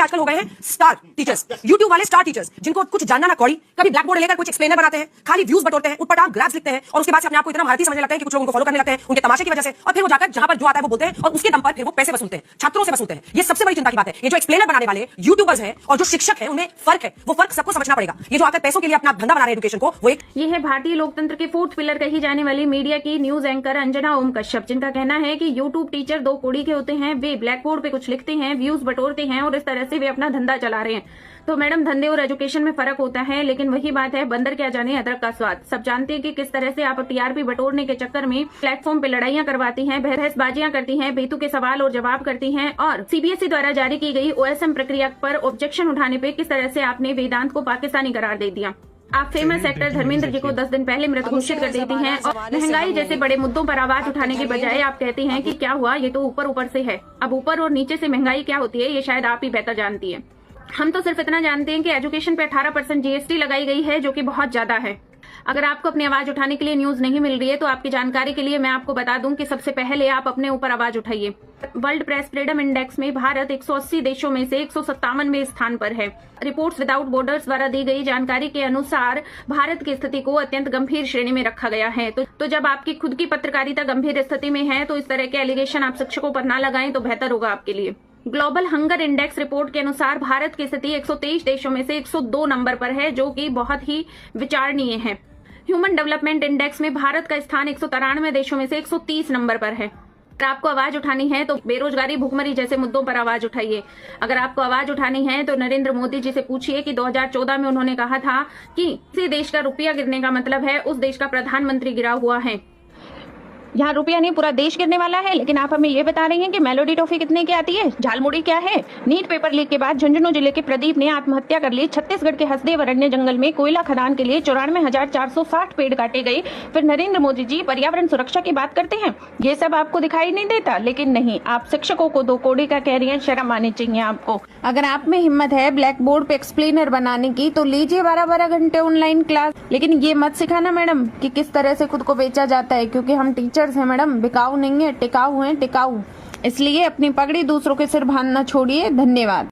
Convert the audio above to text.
आजकल हो गए हैं स्टार टीचर्स, यूट्यूब वाले स्टार टीचर्स, जिनको कुछ जानना ना कौड़ी, कभी ब्लैक बोर्ड लेकर कुछ एक्सप्लेनर बनाते हैं, खाली व्यूज बटोरते हैं, उटपटांग ग्राफ्स लिखते हैं और उसके बाद से अपने आप को इतना भारतीय समझने लगते हैं कि कुछ लोग उनको फॉलो करने लगते हैं उनके तमाशे की वजह से, और फिर वो जाकर जहां पर जो आता है वो बोलते हैं और उसके दम पर फिर वो पैसे वसूलते हैं, छात्रों से वसूलते हैं। ये सबसे बड़ी चिंता की बात है। ये जो एक्सप्लेनर बनाने वाले यूट्यूबर्स हैं और जो शिक्षक हैं उनमें फर्क है, वो फर्क सबको समझना पड़ेगा। ये जो आकर पैसों के लिए अपना धंधा बना रहे हैं एजुकेशन को, वो एक ये है भारतीय लोकतंत्र के फोर्थ पिलर कही जाने वाली मीडिया की न्यूज एंकर अंजना ओम कश्यप, जिनका कहना है कि यूट्यूब टीचर दो कौड़ी के होते हैं। वे ब्लैक बोर्ड पे कुछ लिखते हैं, व्यूज बटोरते हैं और इस तरह से वे अपना धंधा चला रहे हैं। तो मैडम, धंधे और एजुकेशन में फर्क होता है, लेकिन वही बात है, बंदर क्या जाने अदरक का स्वाद। सब जानते हैं कि किस तरह से आप टीआरपी बटोरने के चक्कर में प्लेटफॉर्म पे लड़ाइयां करवाती हैं, बहसबाजियां करती हैं, बेतु के सवाल और जवाब करती हैं, और सीबीएसई द्वारा जारी की गई ओएसएम प्रक्रिया पर ऑब्जेक्शन उठाने पे किस तरह से आपने वेदांत को पाकिस्तानी करार दे दिया। आप फेमस एक्टर धर्मेंद्र जी को 10 दिन पहले मृत घोषित कर देती हैं और महंगाई जैसे बड़े मुद्दों पर आवाज उठाने के बजाय आप कहती हैं कि क्या हुआ, ये तो ऊपर ऊपर से है। अब ऊपर और नीचे से महंगाई क्या होती है ये शायद आप ही बेहतर जानती है। हम तो सिर्फ इतना जानते हैं कि एजुकेशन पे 18% जीएसटी लगाई गई है, जो कि बहुत ज्यादा है। अगर आपको अपनी आवाज उठाने के लिए न्यूज नहीं मिल रही है तो आपकी जानकारी के लिए मैं आपको बता दूं कि सबसे पहले आप अपने ऊपर आवाज उठाइए। वर्ल्ड प्रेस फ्रीडम इंडेक्स में भारत 180 देशों में से 157वें स्थान पर है। रिपोर्ट्स विदाउट बॉर्डर्स द्वारा दी गई जानकारी के अनुसार भारत की स्थिति को अत्यंत गंभीर श्रेणी में रखा गया है। तो जब आपकी खुद की पत्रकारिता गंभीर स्थिति में है तो इस तरह के एलिगेशन आप शिक्षकों पर ना लगाएं तो बेहतर होगा आपके लिए। ग्लोबल हंगर इंडेक्स रिपोर्ट के अनुसार भारत की स्थिति 123 देशों में से 102 नंबर पर है, जो कि बहुत ही विचारणीय है। ह्यूमन डेवलपमेंट इंडेक्स में भारत का स्थान 193 देशों में से 130 नंबर पर है। अगर आपको आवाज उठानी है तो बेरोजगारी, भुखमरी जैसे मुद्दों पर आवाज उठाइए। अगर आपको आवाज उठानी है तो नरेंद्र मोदी जी से पूछिए कि 2014 में उन्होंने कहा था कि किसी देश का रुपया गिरने का मतलब है उस देश का प्रधानमंत्री गिरा हुआ है। यहाँ रुपया नहीं पूरा देश गिरने वाला है, लेकिन आप हमें ये बता रही हैं कि मेलोडी टॉफी कितने की आती है, झालमुड़ी क्या है। नीट पेपर लीक के बाद झुंझुनू जिले के प्रदीप ने आत्महत्या कर ली। छत्तीसगढ़ के हसदेव अरण्य जंगल में कोयला खदान के लिए 94,460 पेड़ काटे गए। फिर नरेंद्र मोदी जी पर्यावरण सुरक्षा की बात करते हैं। ये सब आपको दिखाई नहीं देता, लेकिन नहीं, आप शिक्षकों को दो कौड़ी का कह रही हैं। शर्म आनी चाहिए आपको। अगर आप में हिम्मत है ब्लैक बोर्ड पे एक्सप्लेनर बनाने की तो लीजिए 12-12 घंटे ऑनलाइन क्लास, लेकिन ये मत सिखाना मैडम कि किस तरह से खुद को बेचा जाता है, क्योंकि हम टीचर्स हैं मैडम, बिकाऊ नहीं है, टिकाऊ हैं, टिकाऊ। इसलिए अपनी पगड़ी दूसरों के सिर बांधना छोड़िए। धन्यवाद।